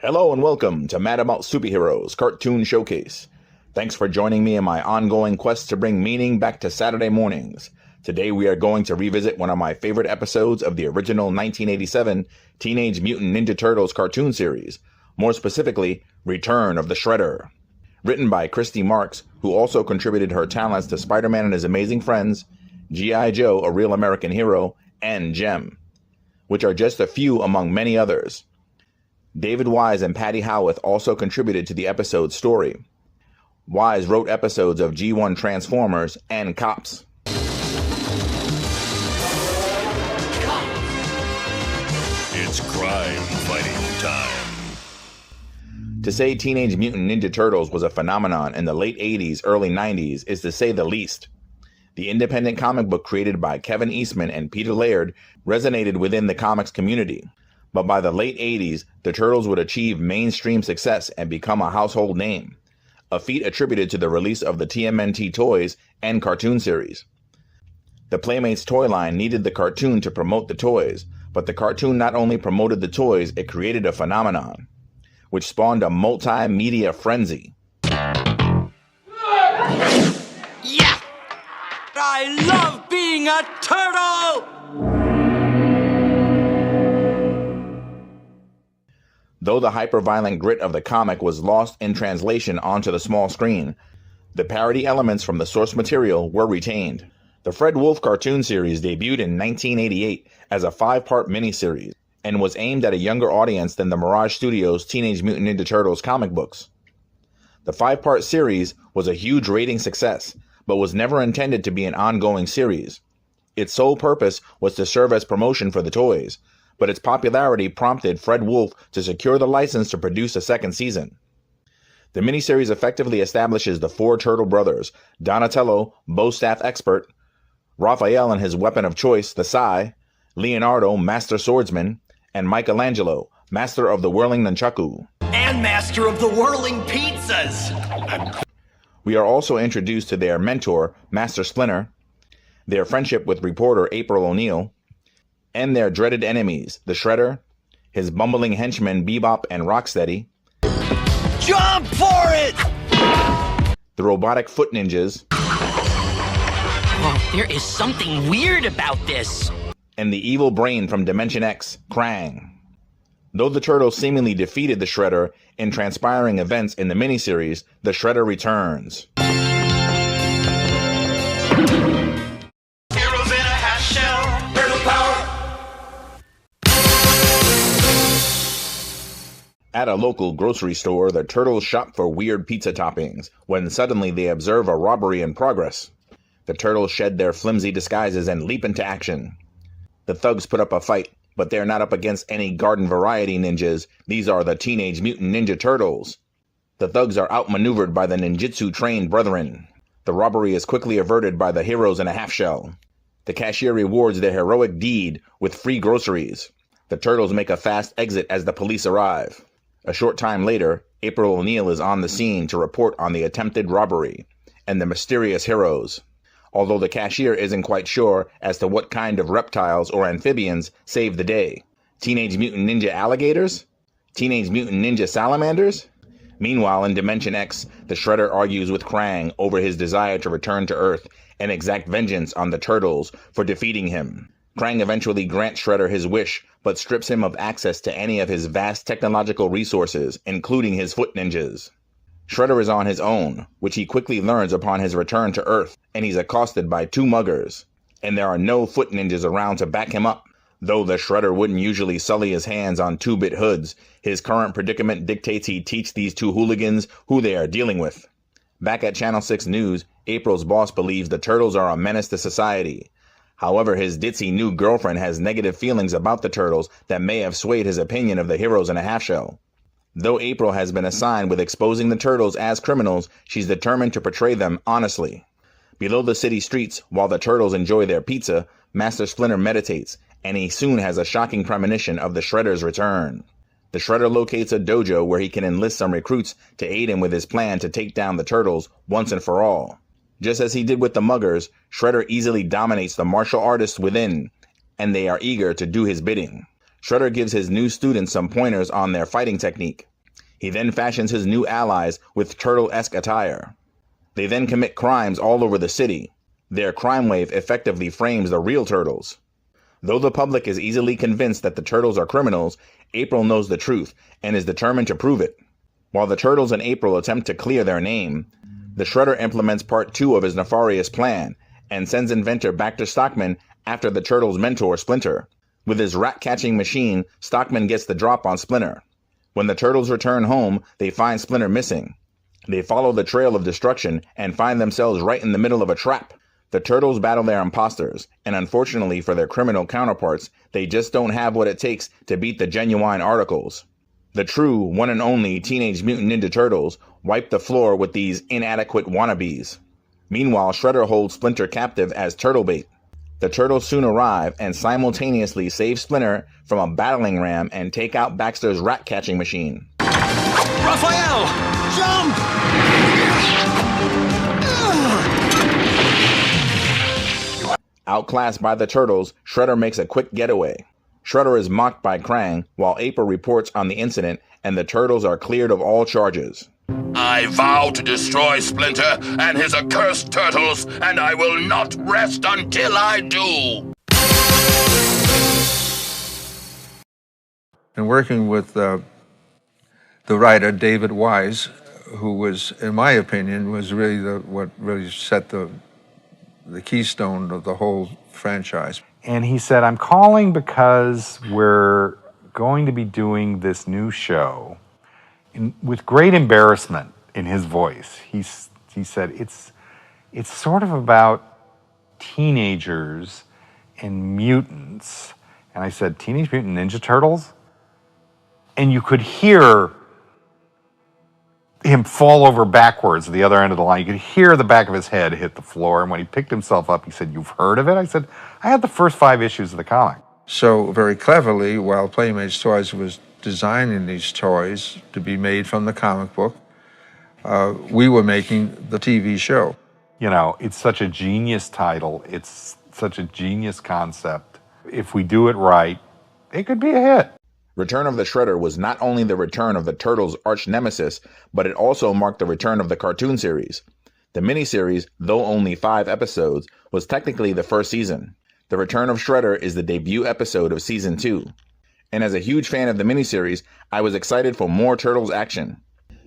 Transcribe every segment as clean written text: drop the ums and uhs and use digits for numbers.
Hello and welcome to Mad About Superheroes Cartoon Showcase. Thanks for joining me in my ongoing quest to bring meaning back to Saturday mornings. Today we are going to revisit one of my favorite episodes of the original 1987 Teenage Mutant Ninja Turtles cartoon series, more specifically, Return of the Shredder. Written by Christy Marks, who also contributed her talents to Spider-Man and His Amazing Friends, G.I. Joe, A Real American Hero, and Gem, which are just a few among many others. David Wise and Patty Howarth also contributed to the episode's story. Wise wrote episodes of G1 Transformers and Cops. It's crime fighting time. To say Teenage Mutant Ninja Turtles was a phenomenon in the late 80s, early 90s is to say the least. The independent comic book created by Kevin Eastman and Peter Laird resonated within the comics community. But by the late 80s, the Turtles would achieve mainstream success and become a household name, a feat attributed to the release of the TMNT toys and cartoon series. The Playmates toy line needed the cartoon to promote the toys, but the cartoon not only promoted the toys, it created a phenomenon, which spawned a multimedia frenzy. Yeah! I love being a turtle! Though the hyper-violent grit of the comic was lost in translation onto the small screen, the parody elements from the source material were retained. The Fred Wolf cartoon series debuted in 1988 as a 5-part miniseries and was aimed at a younger audience than the Mirage Studios' Teenage Mutant Ninja Turtles comic books. The 5-part series was a huge rating success, but was never intended to be an ongoing series. Its sole purpose was to serve as promotion for the toys, but its popularity prompted Fred Wolf to secure the license to produce a second season. The miniseries effectively establishes the 4 Turtle brothers: Donatello, bow staff expert; Raphael and his weapon of choice, the Sai; Leonardo, master swordsman; and Michelangelo, master of the whirling nunchaku. And master of the whirling pizzas! We are also introduced to their mentor, Master Splinter, their friendship with reporter April O'Neil, and their dreaded enemies, the Shredder, his bumbling henchmen Bebop and Rocksteady, Jump for it! the robotic foot ninjas, Oh, there is something weird about this. and the evil brain from Dimension X, Krang. Though the Turtles seemingly defeated the Shredder in transpiring events in the miniseries, the Shredder returns. Heroes in a half shell, turtle power. At a local grocery store, the Turtles shop for weird pizza toppings, when suddenly they observe a robbery in progress. The Turtles shed their flimsy disguises and leap into action. The thugs put up a fight, but they're not up against any garden variety ninjas. These are the Teenage Mutant Ninja Turtles. The thugs are outmaneuvered by the ninjutsu-trained brethren. The robbery is quickly averted by the heroes in a half-shell. The cashier rewards their heroic deed with free groceries. The Turtles make a fast exit as the police arrive. A short time later, April O'Neil is on the scene to report on the attempted robbery and the mysterious heroes. Although the cashier isn't quite sure as to what kind of reptiles or amphibians saved the day. Teenage Mutant Ninja Alligators? Teenage Mutant Ninja Salamanders? Meanwhile, in Dimension X, the Shredder argues with Krang over his desire to return to Earth and exact vengeance on the Turtles for defeating him. Krang eventually grants Shredder his wish, but strips him of access to any of his vast technological resources, including his foot ninjas. Shredder is on his own, which he quickly learns upon his return to Earth, and he's accosted by 2 muggers, and there are no foot ninjas around to back him up. Though the Shredder wouldn't usually sully his hands on 2-bit hoods, his current predicament dictates he teach these 2 hooligans who they are dealing with. Back at Channel 6 News, April's boss believes the Turtles are a menace to society. However, his ditzy new girlfriend has negative feelings about the Turtles that may have swayed his opinion of the heroes in a half-shell. Though April has been assigned with exposing the Turtles as criminals, she's determined to portray them honestly. Below the city streets, while the Turtles enjoy their pizza, Master Splinter meditates, and he soon has a shocking premonition of the Shredder's return. The Shredder locates a dojo where he can enlist some recruits to aid him with his plan to take down the Turtles once and for all. Just as he did with the muggers, Shredder easily dominates the martial artists within, and they are eager to do his bidding. Shredder gives his new students some pointers on their fighting technique. He then fashions his new allies with turtle-esque attire. They then commit crimes all over the city. Their crime wave effectively frames the real turtles. Though the public is easily convinced that the turtles are criminals, April knows the truth and is determined to prove it. While the turtles and April attempt to clear their name, the Shredder implements part 2 of his nefarious plan and sends inventor back to Stockman after the turtles' mentor, Splinter. With his rat-catching machine, Stockman gets the drop on Splinter. When the turtles return home, they find Splinter missing. They follow the trail of destruction and find themselves right in the middle of a trap. The turtles battle their imposters, and unfortunately for their criminal counterparts, they just don't have what it takes to beat the genuine articles. The true, one and only Teenage Mutant Ninja Turtles wipe the floor with these inadequate wannabes. Meanwhile, Shredder holds Splinter captive as turtle bait. The turtles soon arrive and simultaneously save Splinter from a battling ram and take out Baxter's rat-catching machine. Raphael, jump! Outclassed by the turtles, Shredder makes a quick getaway. Shredder is mocked by Krang, while April reports on the incident, and the turtles are cleared of all charges. I vow to destroy Splinter and his accursed turtles, and I will not rest until I do. And working with the writer, David Wise, who was, in my opinion, was really what really set the keystone of the whole franchise. And he said, I'm calling because we're going to be doing this new show. With great embarrassment in his voice, he said, it's sort of about teenagers and mutants. And I said, Teenage Mutant Ninja Turtles? And you could hear him fall over backwards at the other end of the line. You could hear the back of his head hit the floor. And when he picked himself up, he said, you've heard of it? I said, I had the first 5 issues of the comic. So very cleverly, while Playmates Toys was designing these toys to be made from the comic book, we were making the TV show. You know, it's such a genius title. It's such a genius concept. If we do it right, it could be a hit. Return of the Shredder was not only the return of the Turtles' arch nemesis, but it also marked the return of the cartoon series. The miniseries, though only 5 episodes, was technically the first season. The Return of Shredder is the debut episode of Season 2. And as a huge fan of the miniseries, I was excited for more Turtles action.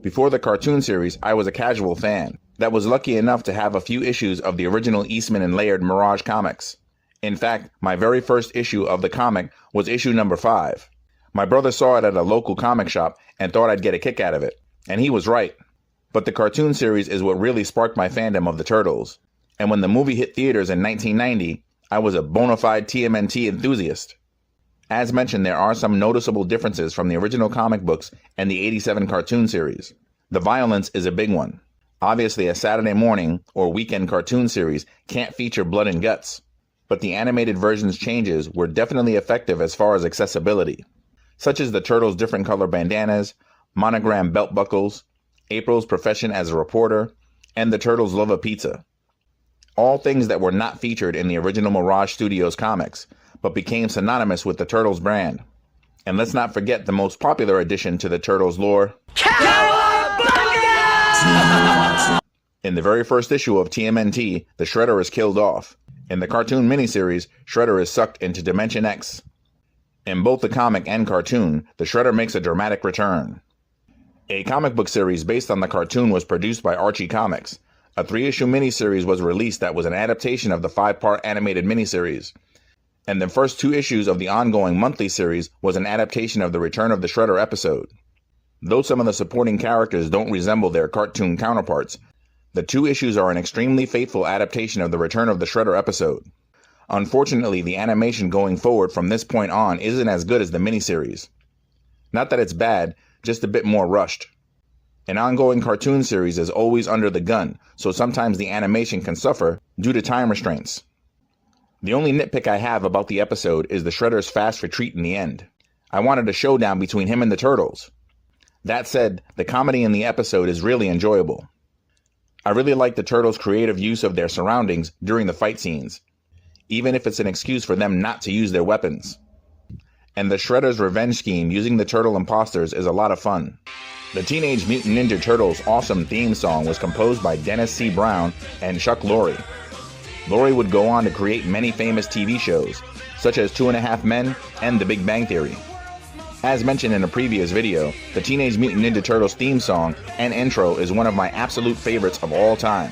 Before the cartoon series, I was a casual fan that was lucky enough to have a few issues of the original Eastman and Laird Mirage comics. In fact, my very first issue of the comic was issue number 5. My brother saw it at a local comic shop and thought I'd get a kick out of it. And he was right. But the cartoon series is what really sparked my fandom of the Turtles. And when the movie hit theaters in 1990, I was a bona fide TMNT enthusiast. As mentioned, there are some noticeable differences from the original comic books and the 87 cartoon series. The violence is a big one. Obviously, a Saturday morning or weekend cartoon series can't feature blood and guts. But the animated version's changes were definitely effective as far as accessibility, such as the Turtles' different color bandanas, monogram belt buckles, April's profession as a reporter, and the Turtles' love of pizza. All things that were not featured in the original Mirage Studios comics, but became synonymous with the Turtles brand. And let's not forget the most popular addition to the Turtles lore, in the very first issue of TMNT, the Shredder is killed off. In the cartoon miniseries, Shredder is sucked into Dimension X. In both the comic and cartoon, the Shredder makes a dramatic return. A comic book series based on the cartoon was produced by Archie Comics. A 3-issue miniseries was released that was an adaptation of the 5-part animated miniseries. And the first 2 issues of the ongoing monthly series was an adaptation of the Return of the Shredder episode. Though some of the supporting characters don't resemble their cartoon counterparts, the 2 issues are an extremely faithful adaptation of the Return of the Shredder episode. Unfortunately, the animation going forward from this point on isn't as good as the miniseries. Not that it's bad, just a bit more rushed. An ongoing cartoon series is always under the gun, so sometimes the animation can suffer due to time restraints. The only nitpick I have about the episode is the Shredder's fast retreat in the end. I wanted a showdown between him and the Turtles. That said, the comedy in the episode is really enjoyable. I really like the Turtles' creative use of their surroundings during the fight scenes, even if it's an excuse for them not to use their weapons. and the Shredder's revenge scheme using the turtle imposters is a lot of fun. The Teenage Mutant Ninja Turtles' awesome theme song was composed by Dennis C. Brown and Chuck Lorre. Lorre would go on to create many famous TV shows, such as 2.5 Men and The Big Bang Theory. As mentioned in a previous video, the Teenage Mutant Ninja Turtles theme song and intro is one of my absolute favorites of all time.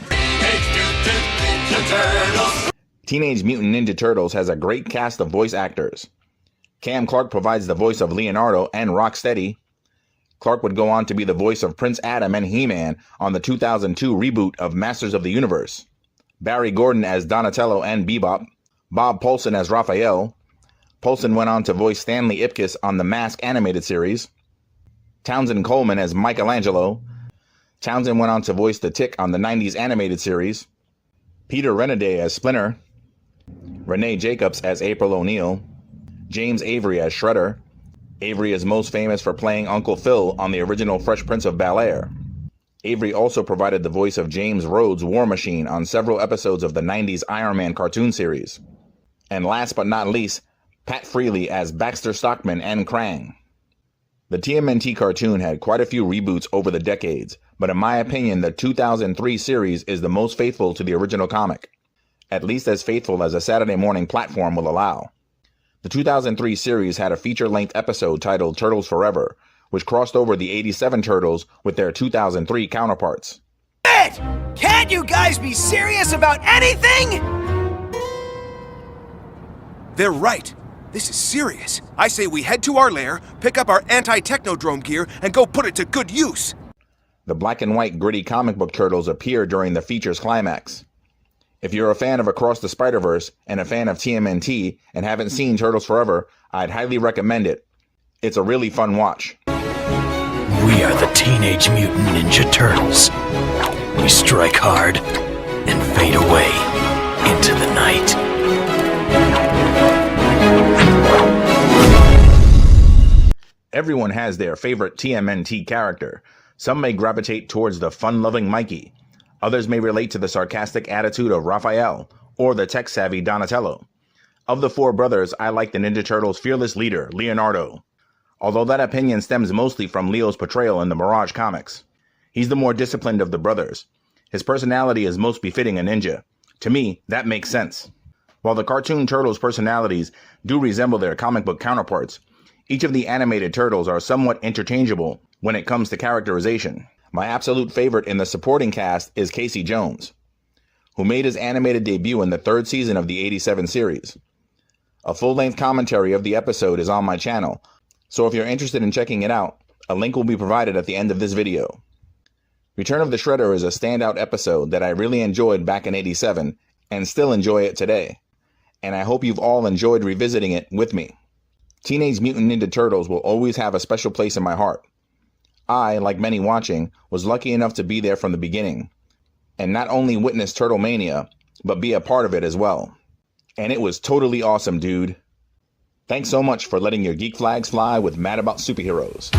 Teenage Mutant Ninja Turtles has a great cast of voice actors. Cam Clark provides the voice of Leonardo and Rocksteady. Clark would go on to be the voice of Prince Adam and He-Man on the 2002 reboot of Masters of the Universe. Barry Gordon as Donatello and Bebop. Bob Paulson as Raphael. Paulson went on to voice Stanley Ipkiss on the Mask animated series. Townsend Coleman as Michelangelo. Townsend went on to voice the Tick on the 90s animated series. Peter Renaday as Splinter. Renee Jacobs as April O'Neil. James Avery as Shredder. Avery is most famous for playing Uncle Phil on the original Fresh Prince of Bel-Air. Avery also provided the voice of James Rhodes' War Machine on several episodes of the 90s Iron Man cartoon series. And last but not least, Pat Freely as Baxter Stockman and Krang. The TMNT cartoon had quite a few reboots over the decades, but in my opinion, the 2003 series is the most faithful to the original comic, at least as faithful as a Saturday morning platform will allow. The 2003 series had a feature-length episode titled Turtles Forever, which crossed over the 87 Turtles with their 2003 counterparts. Can't you guys be serious about anything? They're right. This is serious. I say we head to our lair, pick up our anti-technodrome gear, and go put it to good use. The black and white gritty comic book turtles appear during the feature's climax. If you're a fan of Across the Spider-Verse and a fan of TMNT and haven't seen Turtles Forever, I'd highly recommend it. It's a really fun watch. We are the Teenage Mutant Ninja Turtles. We strike hard and fade away into the night. Everyone has their favorite TMNT character. Some may gravitate towards the fun-loving Mikey. Others may relate to the sarcastic attitude of Raphael or the tech-savvy Donatello. Of the four brothers, I like the Ninja Turtles' fearless leader, Leonardo. Although that opinion stems mostly from Leo's portrayal in the Mirage comics. He's the more disciplined of the brothers. His personality is most befitting a ninja. To me, that makes sense. While the cartoon turtles' personalities do resemble their comic book counterparts, each of the animated turtles are somewhat interchangeable when it comes to characterization. My absolute favorite in the supporting cast is Casey Jones, who made his animated debut in the third season of the 87 series. A full-length commentary of the episode is on my channel, so if you're interested in checking it out, a link will be provided at the end of this video. Return of the Shredder is a standout episode that I really enjoyed back in 87 and still enjoy it today, and I hope you've all enjoyed revisiting it with me. Teenage Mutant Ninja Turtles will always have a special place in my heart. I, like many watching, was lucky enough to be there from the beginning, and not only witness Turtle Mania, but be a part of it as well. And it was totally awesome, dude. Thanks so much for letting your geek flags fly with Mad About Superheroes.